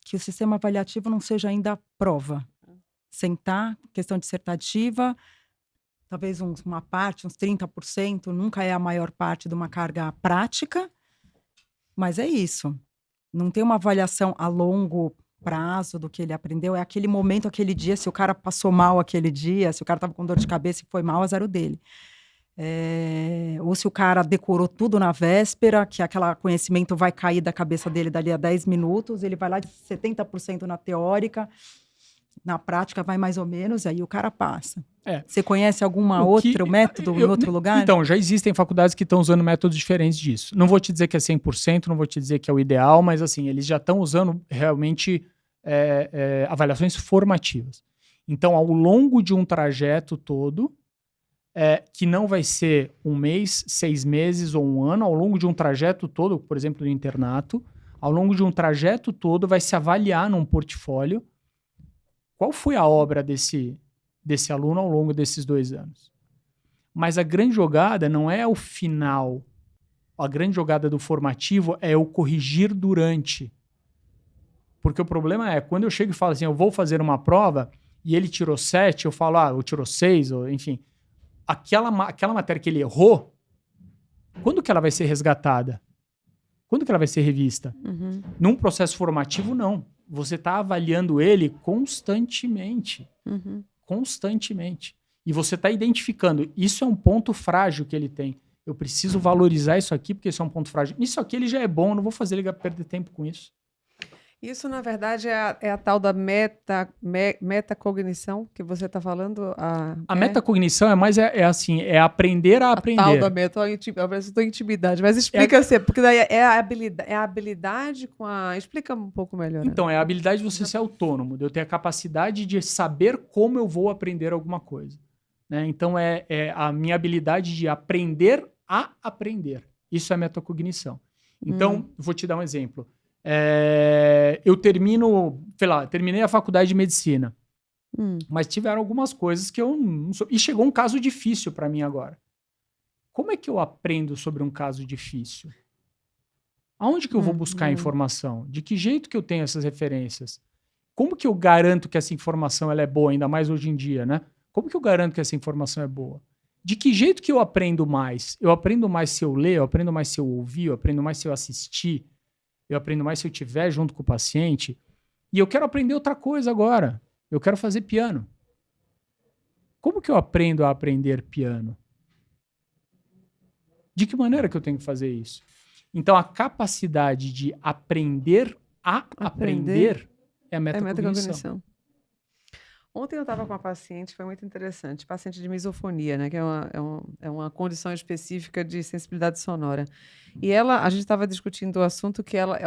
que o sistema avaliativo não seja ainda prova. Sentar, questão dissertativa, talvez uma parte, uns 30%, nunca é a maior parte de uma carga prática, mas é isso. Não tem uma avaliação a longo prazo do que ele aprendeu, é aquele momento, aquele dia, se o cara passou mal aquele dia, se o cara estava com dor de cabeça e foi mal, azar o dele. Ou se o cara decorou tudo na véspera, que aquele conhecimento vai cair da cabeça dele dali a 10 minutos, ele vai lá de 70% na teórica, na prática vai mais ou menos, aí o cara passa. Você conhece outro método em outro lugar? Então, já existem faculdades que estão usando métodos diferentes disso. Não vou te dizer que é 100%, não vou te dizer que é o ideal, mas assim, eles já estão usando realmente avaliações formativas. Então, ao longo de um trajeto todo, que não vai ser 1 mês, 6 meses ou 1 ano, ao longo de um trajeto todo, por exemplo, do internato, ao longo de um trajeto todo vai se avaliar num portfólio qual foi a obra desse aluno ao longo desses 2 anos. Mas a grande jogada não é o final. A grande jogada do formativo é o corrigir durante. Porque o problema é, quando eu chego e falo assim, eu vou fazer uma prova, e ele tirou 7, eu falo, eu tirou 6, ou enfim. Aquela matéria que ele errou, quando que ela vai ser resgatada? Quando que ela vai ser revista? Uhum. Num processo formativo, não. Você está avaliando ele constantemente. Uhum. Constantemente. E você está identificando. Isso é um ponto frágil que ele tem. Eu preciso valorizar isso aqui, porque isso é um ponto frágil. Isso aqui ele já é bom, não vou fazer ele perder tempo com isso. Isso, na verdade, é a tal da metacognição que você está falando? A metacognição é mais assim, é aprender a aprender. A tal da intimidade. Mas explica você, porque daí é a habilidade com a... Explica um pouco melhor. Então, é a habilidade de você ser autônomo, de eu ter a capacidade de saber como eu vou aprender alguma coisa. Né? Então, é a minha habilidade de aprender a aprender. Isso é metacognição. Então, vou te dar um exemplo. Eu terminei a faculdade de medicina, mas tiveram algumas coisas que eu não sou. E chegou um caso difícil para mim agora. Como é que eu aprendo sobre um caso difícil? Aonde que eu vou buscar a informação? De que jeito que eu tenho essas referências? Como que eu garanto que essa informação ela é boa, ainda mais hoje em dia, né? Como que eu garanto que essa informação é boa? De que jeito que eu aprendo mais? Eu aprendo mais se eu ler, eu aprendo mais se eu ouvir, eu aprendo mais se eu assistir, eu aprendo mais se eu estiver junto com o paciente. E eu quero aprender outra coisa agora. Eu quero fazer piano. Como que eu aprendo a aprender piano? De que maneira que eu tenho que fazer isso? Então, a capacidade de aprender a aprender é a metacognição. Ontem eu estava com uma paciente, foi muito interessante, paciente de misofonia, né, que é uma condição específica de sensibilidade sonora. E a gente estava discutindo o assunto que ela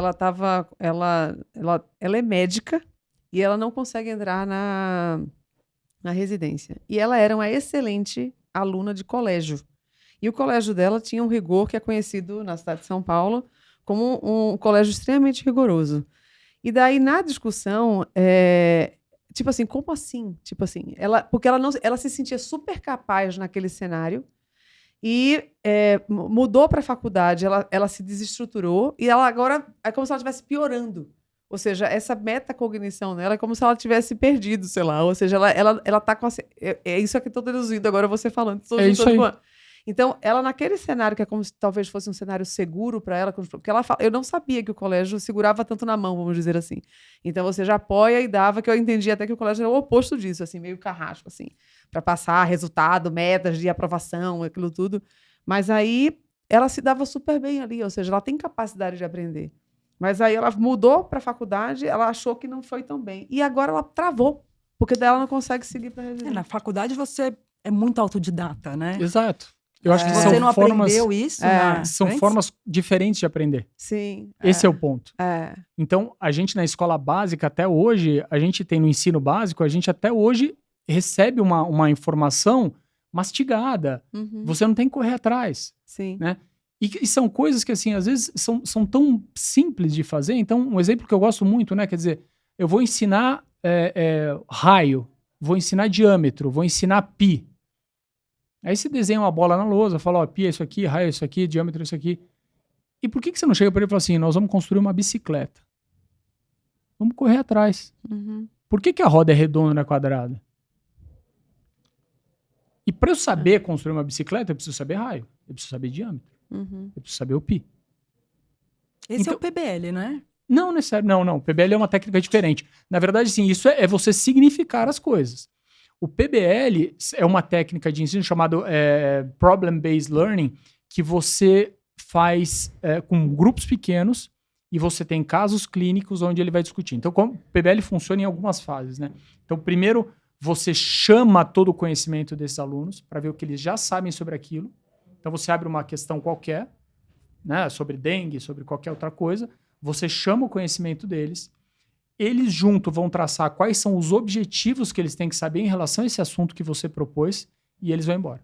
é médica e ela não consegue entrar na residência. E ela era uma excelente aluna de colégio. E o colégio dela tinha um rigor que é conhecido na cidade de São Paulo como um colégio extremamente rigoroso. E daí, na discussão, tipo assim, como assim? Tipo assim, porque ela se sentia super capaz naquele cenário e mudou para a faculdade, ela se desestruturou e ela agora é como se ela estivesse piorando. Ou seja, essa metacognição nela é como se ela tivesse perdido, sei lá. Ou seja, ela tá com... É isso aqui que eu estou deduzindo agora você falando. É isso aí. Então, ela naquele cenário, que é como se talvez fosse um cenário seguro para ela, porque eu não sabia que o colégio segurava tanto na mão, vamos dizer assim. Então, você já apoia e dava, que eu entendi até que o colégio era o oposto disso, assim, meio carrasco, assim, para passar resultado, metas de aprovação, aquilo tudo. Mas aí, ela se dava super bem ali, ou seja, ela tem capacidade de aprender. Mas aí, ela mudou para a faculdade, ela achou que não foi tão bem. E agora, ela travou, porque daí ela não consegue seguir para a residência. Na faculdade, você é muito autodidata, né? Exato. Eu acho que você não aprendeu isso? São formas diferentes de aprender. Sim. Esse é o ponto. Então, a gente na escola básica, até hoje, a gente tem no ensino básico, a gente até hoje recebe uma informação mastigada. Uhum. Você não tem que correr atrás. Sim. Né? E são coisas que, assim, às vezes são tão simples de fazer. Então, um exemplo que eu gosto muito, né? Quer dizer, eu vou ensinar raio, vou ensinar diâmetro, vou ensinar pi. Aí você desenha uma bola na lousa, fala, ó, pi é isso aqui, raio é isso aqui, diâmetro é isso aqui. E por que você não chega para ele e fala assim, nós vamos construir uma bicicleta? Vamos correr atrás. Uhum. Por que a roda é redonda e não é quadrada? E para eu saber construir uma bicicleta, eu preciso saber raio, eu preciso saber diâmetro, eu preciso saber o pi. Esse é o PBL, né? Não, necessário. Não. PBL é uma técnica diferente. Na verdade, sim, isso é você significar as coisas. O PBL é uma técnica de ensino chamada Problem-Based Learning, que você faz com grupos pequenos e você tem casos clínicos onde ele vai discutir. Então, como o PBL funciona em algumas fases, né? Então, primeiro, você chama todo o conhecimento desses alunos para ver o que eles já sabem sobre aquilo. Então, você abre uma questão qualquer, né, sobre dengue, sobre qualquer outra coisa, você chama o conhecimento deles. Eles juntos vão traçar quais são os objetivos que eles têm que saber em relação a esse assunto que você propôs e eles vão embora.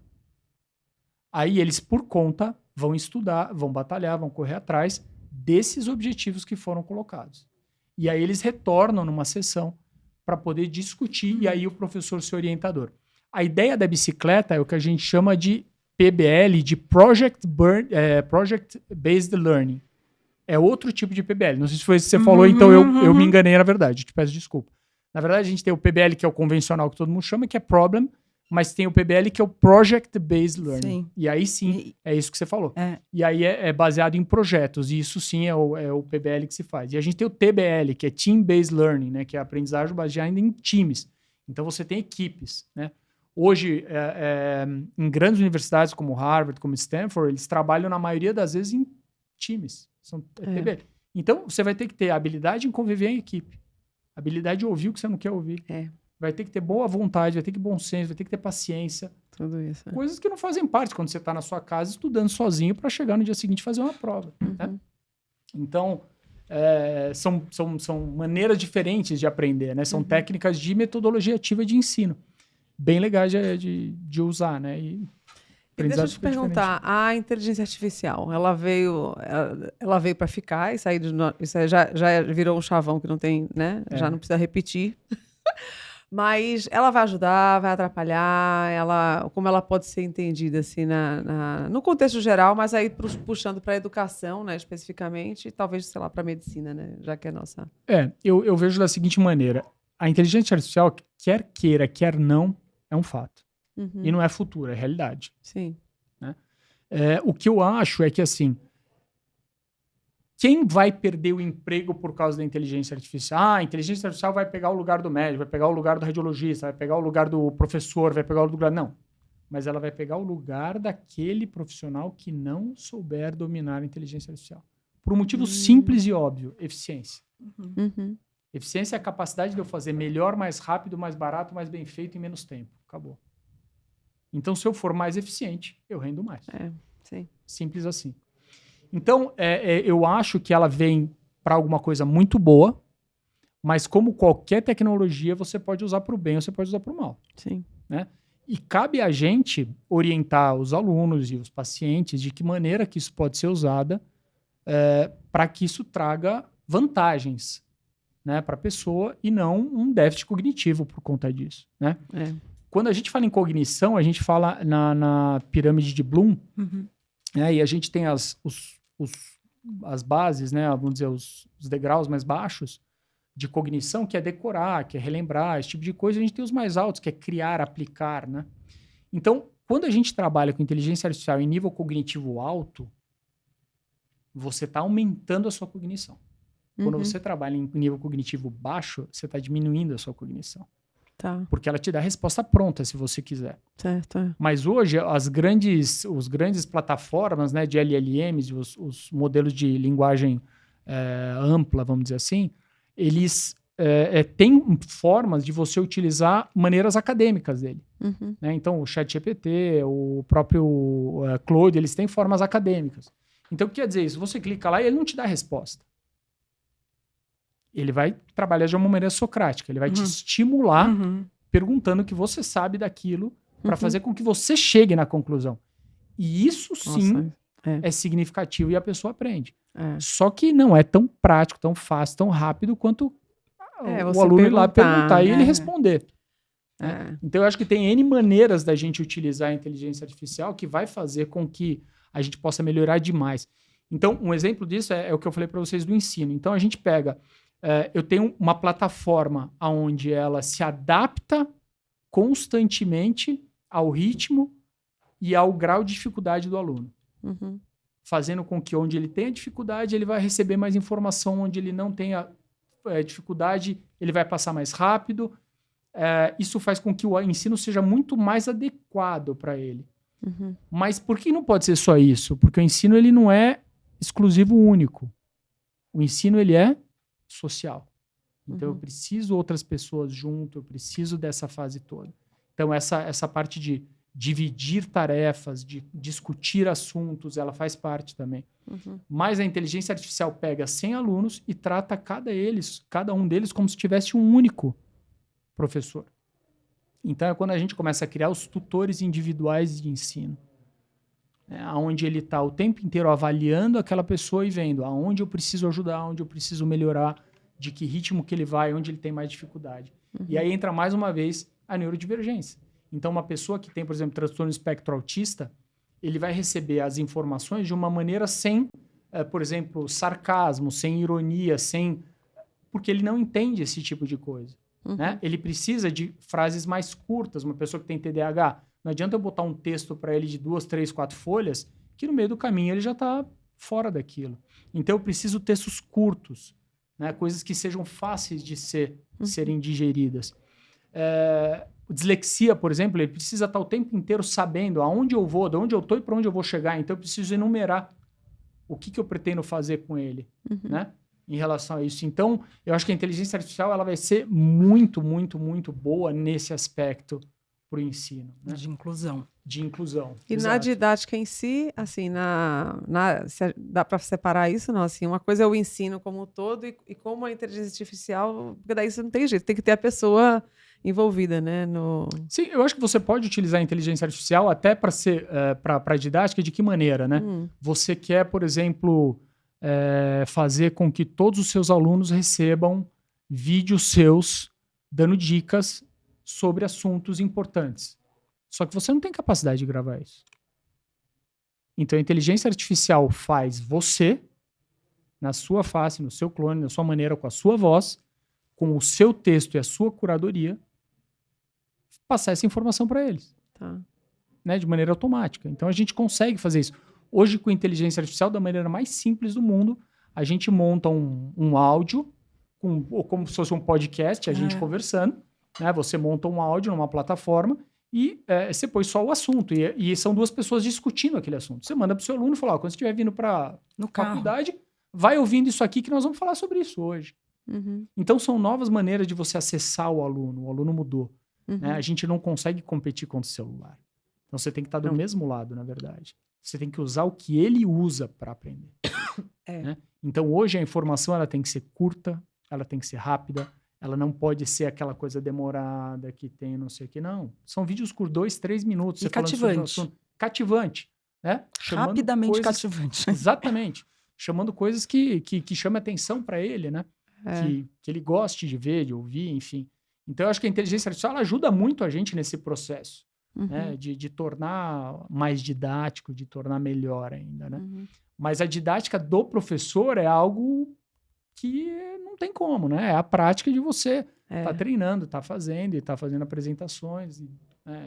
Aí eles, por conta, vão estudar, vão batalhar, vão correr atrás desses objetivos que foram colocados. E aí eles retornam numa sessão para poder discutir e aí o professor ser orientador. A ideia da bicicleta é o que a gente chama de PBL, de Project Based Learning. É outro tipo de PBL. Não sei se foi isso que você falou, então eu me enganei, na verdade. Te peço desculpa. Na verdade, a gente tem o PBL, que é o convencional, que todo mundo chama, que é Problem, mas tem o PBL, que é o Project Based Learning. Sim. E aí sim, é isso que você falou. E aí é baseado em projetos, e isso sim é o PBL que se faz. E a gente tem o TBL, que é Team Based Learning, né, que é a aprendizagem baseada em times. Então você tem equipes, né? Hoje, em grandes universidades como Harvard, como Stanford, eles trabalham na maioria das vezes em times. São TBL. Então você vai ter que ter a habilidade em conviver em equipe. Habilidade de ouvir o que você não quer ouvir. Vai ter que ter boa vontade, vai ter que ter bom senso, vai ter que ter paciência. Tudo isso. Coisas que não fazem parte quando você está na sua casa estudando sozinho para chegar no dia seguinte e fazer uma prova. Né? Então, são maneiras diferentes de aprender, né? São técnicas de metodologia ativa de ensino. Bem legais de usar, né? E deixa eu te perguntar, a inteligência artificial, ela veio para ficar, isso aí já virou um chavão que não tem, né? Já não precisa repetir. Mas ela vai ajudar, vai atrapalhar, como ela pode ser entendida assim no contexto geral, mas aí puxando para a educação, né, especificamente, e talvez, sei lá, para a medicina, né, já que é nossa. Eu vejo da seguinte maneira: a inteligência artificial, quer queira, quer não, é um fato. E não é futuro, é realidade. Sim. Né? O que eu acho é que, assim, quem vai perder o emprego por causa da inteligência artificial? A inteligência artificial vai pegar o lugar do médico, vai pegar o lugar do radiologista, vai pegar o lugar do professor, vai pegar o lugar... Não. Mas ela vai pegar o lugar daquele profissional que não souber dominar a inteligência artificial. Por um motivo simples e óbvio: eficiência. Eficiência é a capacidade de eu fazer melhor, mais rápido, mais barato, mais bem feito em menos tempo. Acabou. Então, se eu for mais eficiente, eu rendo mais. Sim. Simples assim. Então, eu acho que ela vem para alguma coisa muito boa, mas como qualquer tecnologia, você pode usar para o bem ou você pode usar para o mal. Sim. Né? E cabe a gente orientar os alunos e os pacientes de que maneira que isso pode ser usada para que isso traga vantagens, né, para a pessoa e não um déficit cognitivo por conta disso. Né? Quando a gente fala em cognição, a gente fala na pirâmide de Bloom, né, e a gente tem as bases, né, vamos dizer, os degraus mais baixos de cognição, que é decorar, que é relembrar, esse tipo de coisa. A gente tem os mais altos, que é criar, aplicar. Né? Então, quando a gente trabalha com inteligência artificial em nível cognitivo alto, você está aumentando a sua cognição. Quando você trabalha em nível cognitivo baixo, você está diminuindo a sua cognição. Tá. Porque ela te dá a resposta pronta, se você quiser. Certo. Mas hoje, os grandes plataformas, né, de LLMs, os modelos de linguagem ampla, vamos dizer assim, eles têm formas de você utilizar maneiras acadêmicas dele. Né? Então, o ChatGPT, o próprio Claude, eles têm formas acadêmicas. Então, o que quer dizer isso? Você clica lá e ele não te dá a resposta. Ele vai trabalhar de uma maneira socrática. Ele vai te estimular perguntando o que você sabe daquilo para fazer com que você chegue na conclusão. E isso sim é significativo e a pessoa aprende. Só que não é tão prático, tão fácil, tão rápido quanto o aluno ir lá perguntar e ele responder. Então eu acho que tem N maneiras da gente utilizar a inteligência artificial que vai fazer com que a gente possa melhorar demais. Então um exemplo disso é o que eu falei para vocês do ensino. Então a gente pega... eu tenho uma plataforma onde ela se adapta constantemente ao ritmo e ao grau de dificuldade do aluno. Fazendo com que onde ele tenha dificuldade, ele vai receber mais informação, onde ele não tenha dificuldade, ele vai passar mais rápido. Isso faz com que o ensino seja muito mais adequado para ele. Mas por que não pode ser só isso? Porque o ensino ele não é exclusivo único. O ensino ele é social. Então eu preciso outras pessoas junto, eu preciso dessa fase toda. Então essa parte de dividir tarefas, de discutir assuntos, ela faz parte também. Mas a inteligência artificial pega 100 alunos e trata cada um deles como se tivesse um único professor. Então é quando a gente começa a criar os tutores individuais de ensino. Onde ele está o tempo inteiro avaliando aquela pessoa e vendo aonde eu preciso ajudar, aonde eu preciso melhorar, de que ritmo que ele vai, onde ele tem mais dificuldade. E aí entra mais uma vez a neurodivergência. Então, uma pessoa que tem, por exemplo, transtorno espectro autista, ele vai receber as informações de uma maneira sem, por exemplo, sarcasmo, sem ironia, porque ele não entende esse tipo de coisa. Né? Ele precisa de frases mais curtas. Uma pessoa que tem TDAH, não adianta eu botar um texto para ele de 2, 3, 4 folhas, que no meio do caminho ele já está fora daquilo. Então, eu preciso textos curtos, né? Coisas que sejam fáceis de serem digeridas. Dislexia, por exemplo, ele precisa estar o tempo inteiro sabendo aonde eu vou, de onde eu estou e para onde eu vou chegar. Então, eu preciso enumerar o que eu pretendo fazer com ele, né? Em relação a isso. Então, eu acho que a inteligência artificial ela vai ser muito, muito, muito boa nesse aspecto para o ensino. Né? De inclusão. De inclusão. E exato. na didática em si, assim, dá para separar isso? Não, assim, uma coisa é o ensino como um todo e como a inteligência artificial, porque daí você não tem jeito, tem que ter a pessoa envolvida, né? Sim, eu acho que você pode utilizar a inteligência artificial até para ser para a didática. De que maneira, né? Você quer, por exemplo, fazer com que todos os seus alunos recebam vídeos seus dando dicas sobre assuntos importantes. Só que você não tem capacidade de gravar isso. Então, a inteligência artificial faz você, na sua face, no seu clone, na sua maneira, com a sua voz, com o seu texto e a sua curadoria, passar essa informação para eles. Tá. Né, de maneira automática. Então, a gente consegue fazer isso. Hoje, com inteligência artificial, da maneira mais simples do mundo, a gente monta um áudio, ou como se fosse um podcast, a gente conversando. Né? Você monta um áudio numa plataforma e você põe só o assunto. E são duas pessoas discutindo aquele assunto. Você manda para o seu aluno e fala, quando você estiver vindo para a faculdade, vai ouvindo isso aqui que nós vamos falar sobre isso hoje. Então, são novas maneiras de você acessar o aluno. O aluno mudou. Né? A gente não consegue competir contra o celular. Então, você tem que estar do mesmo lado, na verdade. Você tem que usar o que ele usa para aprender. Né? Então, hoje, a informação ela tem que ser curta, ela tem que ser rápida, ela não pode ser aquela coisa demorada que tem não sei o que, não. São vídeos por 2, 3 minutos. E cativante. Cativante. Né? Rapidamente cativante. Exatamente. Chamando coisas que chamem atenção para ele, né? Que ele goste de ver, de ouvir, enfim. Então, eu acho que a inteligência artificial ela ajuda muito a gente nesse processo. Né? De tornar mais didático, de tornar melhor ainda, né? Mas a didática do professor é algo que não tem como, né? É a prática de você tá treinando, tá fazendo e tá fazendo apresentações.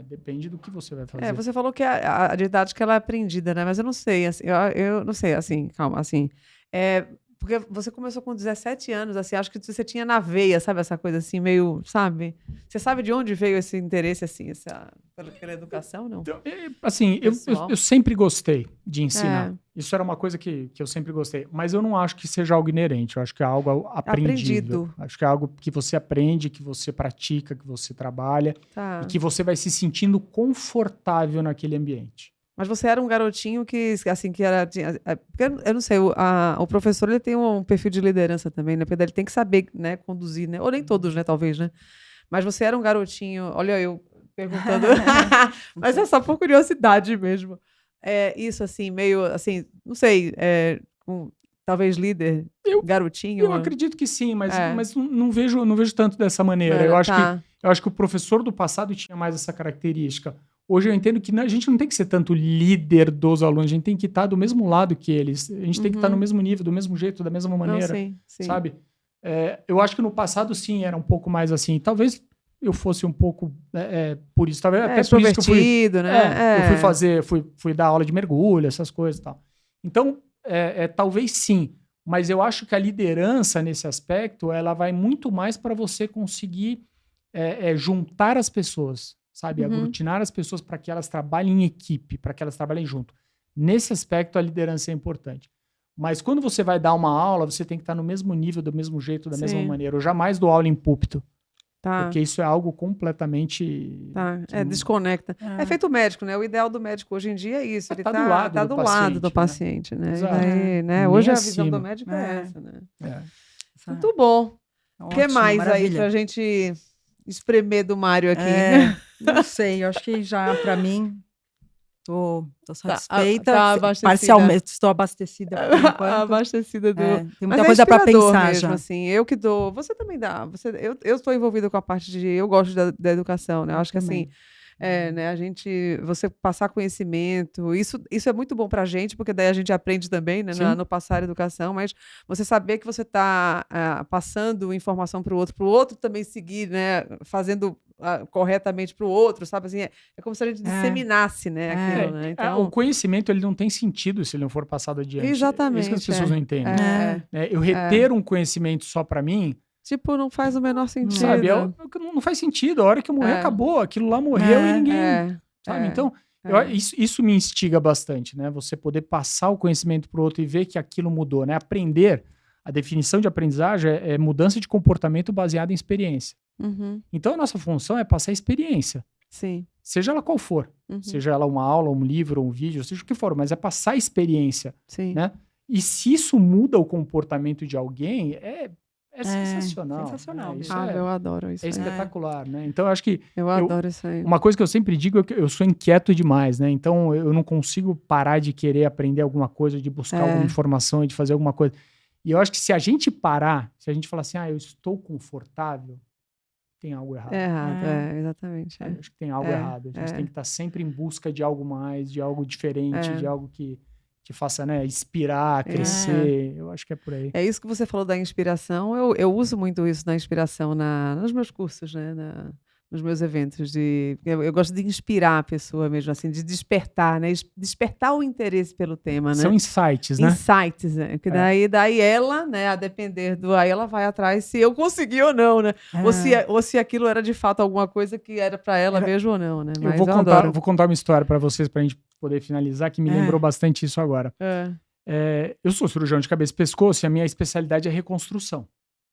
Depende do que você vai fazer. Você falou que a didática ela é aprendida, né? Mas eu não sei, assim, eu não sei, assim, calma, assim, porque você começou com 17 anos, assim, acho que você tinha na veia, sabe, essa coisa assim, meio, sabe? Você sabe de onde veio esse interesse, assim, pela educação, não? Então, assim, eu sempre gostei de ensinar. Isso era uma coisa que eu sempre gostei. Mas eu não acho que seja algo inerente, eu acho que é algo aprendido. Acho que é algo que você aprende, que você pratica, que você trabalha, e que você vai se sentindo confortável naquele ambiente. Mas você era um garotinho que, assim, que era... Porque eu não sei, o professor, ele tem um perfil de liderança também, né? Porque ele tem que saber, né, conduzir, né? Ou nem todos, né, talvez, né? Mas você era um garotinho... Olha, eu perguntando... Mas é só por curiosidade mesmo. Isso, assim, meio, assim, não sei, talvez líder, garotinho. Eu acredito que sim, mas não vejo tanto dessa maneira. Eu acho que o professor do passado tinha mais essa característica. Hoje eu entendo que a gente não tem que ser tanto líder dos alunos, a gente tem que estar do mesmo lado que eles, a gente tem que estar no mesmo nível, do mesmo jeito, da mesma maneira, sim. sabe? Eu acho que no passado, sim, era um pouco mais assim. Talvez eu fosse um pouco por isso, talvez até por isso que eu fui, né? Eu fui dar aula de mergulho, essas coisas e tal. Então, talvez sim, mas eu acho que a liderança nesse aspecto, ela vai muito mais para você conseguir juntar as pessoas, sabe? Aglutinar as pessoas para que elas trabalhem em equipe, para que elas trabalhem junto. Nesse aspecto, a liderança é importante. Mas quando você vai dar uma aula, você tem que estar no mesmo nível, do mesmo jeito, da mesma maneira. Eu jamais dou aula em púlpito. Porque isso é algo completamente... desconecta. É feito médico, né? O ideal do médico hoje em dia é isso. Ele tá do lado do paciente, né? Exato. Daí, né? Hoje a visão do médico é essa, né? Muito bom. O que mais maravilha. Aí pra gente espremer do Mário aqui? Não sei, eu acho que já, para mim, Tô satisfeita. Tá abastecida. Parcialmente, estou abastecida por enquanto. Abastecida do... Tem Mas muita coisa para inspirador pensar mesmo, já. assim. Eu que dou... Você também dá. Eu estou envolvida com a parte de... Eu gosto da educação, né? Eu acho que, assim, né, você passar conhecimento, isso é muito bom para a gente, porque daí a gente aprende também, né, no passar educação, mas você saber que você está passando informação para o outro também seguir, né, fazendo corretamente para o outro, sabe, assim, é como se a gente disseminasse, né, aquilo, né, então... O conhecimento, ele não tem sentido se ele não for passado adiante. Exatamente. É isso que as pessoas não entendem. Eu reter um conhecimento só para mim... Tipo, não faz o menor sentido. Sabe, não faz sentido. A hora que eu morrer, acabou. Aquilo lá morreu e ninguém... sabe? Então, isso me instiga bastante, né? Você poder passar o conhecimento para o outro e ver que aquilo mudou, né? Aprender, a definição de aprendizagem é mudança de comportamento baseada em experiência. Uhum. Então, a nossa função é passar experiência. Sim. Seja ela qual for. Uhum. Seja ela uma aula, um livro, um vídeo, seja o que for, mas é passar experiência. Sim. Né? E se isso muda o comportamento de alguém, é sensacional. Sensacional. Né? Isso eu adoro isso. É espetacular, né? Então, eu acho que... Eu adoro isso aí. Uma coisa que eu sempre digo é que eu sou inquieto demais, né? Então, eu não consigo parar de querer aprender alguma coisa, de buscar alguma informação e de fazer alguma coisa. E eu acho que se a gente parar, se a gente falar assim, eu estou confortável, tem algo errado. É errado, exatamente. Eu acho que tem algo errado. A gente tem que estar sempre em busca de algo mais, de algo diferente, de algo que faça, né, inspirar, crescer. Eu acho que é por aí. É isso que você falou da inspiração. Eu uso muito isso na inspiração nos meus cursos, né? Nos meus eventos. Eu gosto de inspirar a pessoa mesmo, assim, de despertar, né? Despertar o interesse pelo tema, né? São insights, né? Insights, né? Que daí ela, né, a depender aí ela vai atrás se eu consegui ou não, né? Ou se aquilo era de fato alguma coisa que era para ela mesmo ou não, né? Mas eu vou contar uma história para vocês, pra gente poder finalizar, que me lembrou bastante isso agora. Eu sou cirurgião de cabeça e pescoço e a minha especialidade é reconstrução.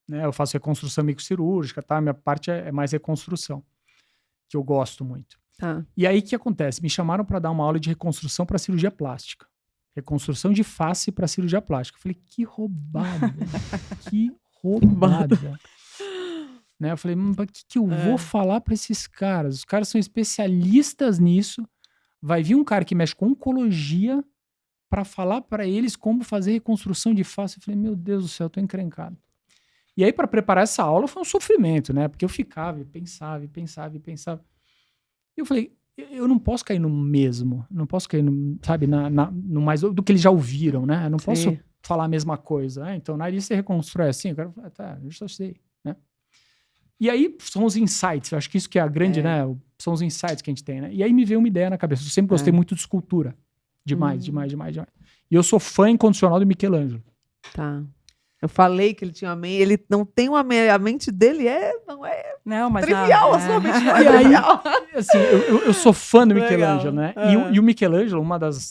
Né? Eu faço reconstrução microcirúrgica, tá? Minha parte é mais reconstrução, que eu gosto muito. Tá. E aí, o que acontece? Me chamaram para dar uma aula de reconstrução para cirurgia plástica. Reconstrução de face para cirurgia plástica. Eu falei, que roubada. Que roubada. Né? Eu falei, o que eu vou falar para esses caras? Os caras são especialistas nisso. Vai vir um cara que mexe com oncologia para falar para eles como fazer reconstrução de face. Eu falei, meu Deus do céu, eu tô encrencado. E aí, para preparar essa aula, foi um sofrimento, né? Porque eu ficava e pensava. E eu falei, eu não posso cair no mesmo. Não posso cair, sabe, no mais do que eles já ouviram, né? Eu não posso falar a mesma coisa. Então, nariz você reconstrói assim. Eu quero falar, tá, eu já sei, né? E aí, são os insights. Eu acho que isso que é a grande, né? São os insights que a gente tem, né? E aí, me veio uma ideia na cabeça. Eu sempre gostei muito de escultura. Demais. E eu sou fã incondicional do Michelangelo. Tá. Eu falei que ele tinha uma mente, ele não tem uma mente, a mente dele não, mas trivial, a sua mente não é E aí, trivial. assim, eu sou fã do Michelangelo, né? E o Michelangelo, uma das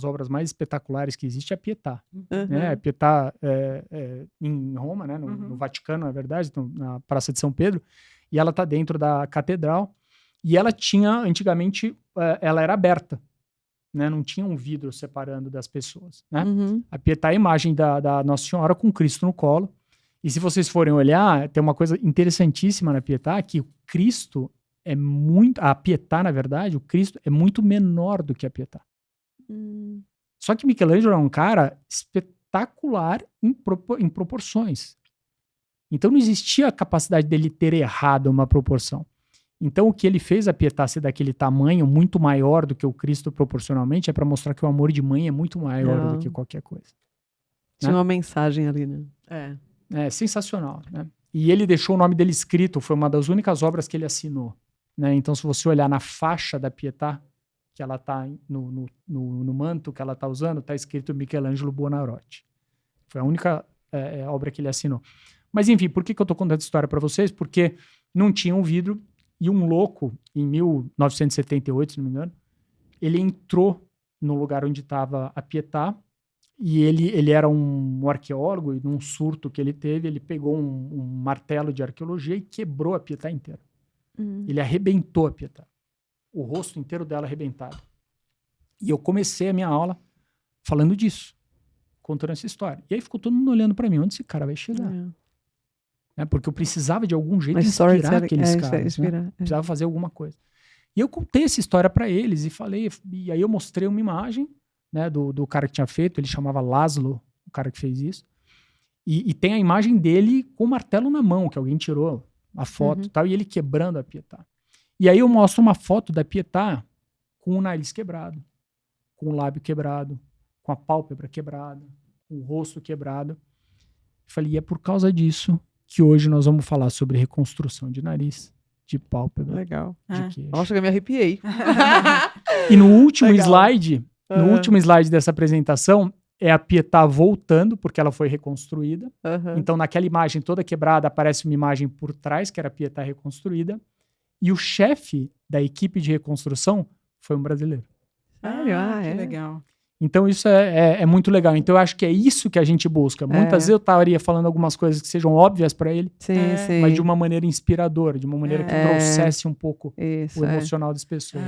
obras mais espetaculares que existe é a Pietà. Né? A Pietà em Roma, né? No Vaticano, na verdade, na Praça de São Pedro, e ela está dentro da catedral, e ela tinha, antigamente, ela era aberta. Né? Não tinha um vidro separando das pessoas. Né? A Pietà é a imagem da Nossa Senhora com Cristo no colo. E se vocês forem olhar, tem uma coisa interessantíssima na Pietà, que o Cristo a Pietà, na verdade, o Cristo é muito menor do que a Pietà. Só que Michelangelo é um cara espetacular em proporções. Então não existia a capacidade dele ter errado uma proporção. Então, o que ele fez a Pietà ser daquele tamanho muito maior do que o Cristo proporcionalmente é para mostrar que o amor de mãe é muito maior do que qualquer coisa. Tinha uma mensagem ali, né? É sensacional, né? E ele deixou o nome dele escrito, foi uma das únicas obras que ele assinou. Né? Então, se você olhar na faixa da Pietà, que ela está no manto que ela está usando, está escrito Michelangelo Buonarroti. Foi a única obra que ele assinou. Mas, enfim, por que eu estou contando essa história para vocês? Porque não tinha um vidro. E um louco, em 1978, se não me engano, ele entrou no lugar onde estava a Pietà, e ele era um arqueólogo, e num surto que ele teve, ele pegou um martelo de arqueologia e quebrou a Pietà inteira. Ele arrebentou a Pietà. O rosto inteiro dela arrebentado. E eu comecei a minha aula falando disso, contando essa história. E aí ficou todo mundo olhando para mim, onde esse cara vai chegar? Porque eu precisava de algum jeito inspirar aqueles caras. Né? Precisava fazer alguma coisa. E eu contei essa história para eles e falei, e aí eu mostrei uma imagem, né, do cara que tinha feito, ele chamava Laszlo, o cara que fez isso. E tem a imagem dele com o martelo na mão, que alguém tirou a foto e tal, e ele quebrando a Pietà. E aí eu mostro uma foto da Pietà com o nariz quebrado, com o lábio quebrado, com a pálpebra quebrada, com o rosto quebrado. Eu falei, e é por causa disso que hoje nós vamos falar sobre reconstrução de nariz, de pálpebra, Legal. de queixo. Nossa, eu me arrepiei. E no último Legal. slide, no último slide dessa apresentação, é a Pietà voltando, porque ela foi reconstruída. Então, naquela imagem toda quebrada, aparece uma imagem por trás, que era a Pietà reconstruída. E o chefe da equipe de reconstrução foi um brasileiro. Sério? Que legal. Então, isso é muito legal. Então, eu acho que é isso que a gente busca. Muitas vezes eu estaria falando algumas coisas que sejam óbvias para ele, Sim, sim. mas de uma maneira inspiradora, de uma maneira que trouxesse um pouco Isso, o emocional das pessoas.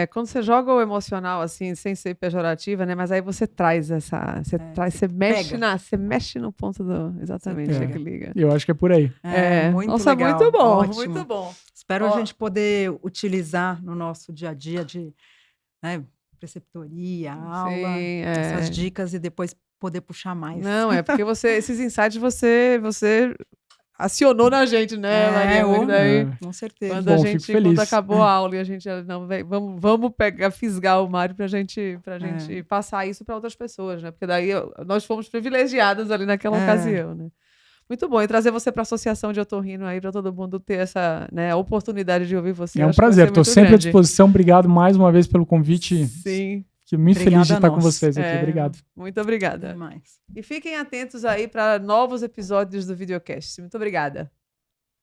Quando você joga o emocional assim, sem ser pejorativa, né? Mas aí você traz essa, você mexe no ponto do, exatamente, Você que liga. Eu acho que é por aí. Muito Nossa, legal. muito bom, Ótimo. muito bom. Espero a gente poder utilizar no nosso dia a dia de, né, preceptoria, aula, essas dicas e depois poder puxar mais. Não, é porque esses insights você acionou na gente, né, Maria? Daí, com certeza. quando Bom, a fico gente, feliz. quando acabou a aula e a gente, não, vamos fisgar o Mário pra gente passar isso para outras pessoas, né? Porque daí nós fomos privilegiadas ali naquela ocasião, né? Muito bom. E trazer você para a Associação de Otorrino aí, para todo mundo ter essa, né, oportunidade de ouvir você. É um prazer. Estou sempre à disposição. Obrigado mais uma vez pelo convite. Sim. Fico muito feliz de estar com vocês aqui. Obrigado. Muito obrigada. Até mais. E fiquem atentos aí para novos episódios do Videocast. Muito obrigada.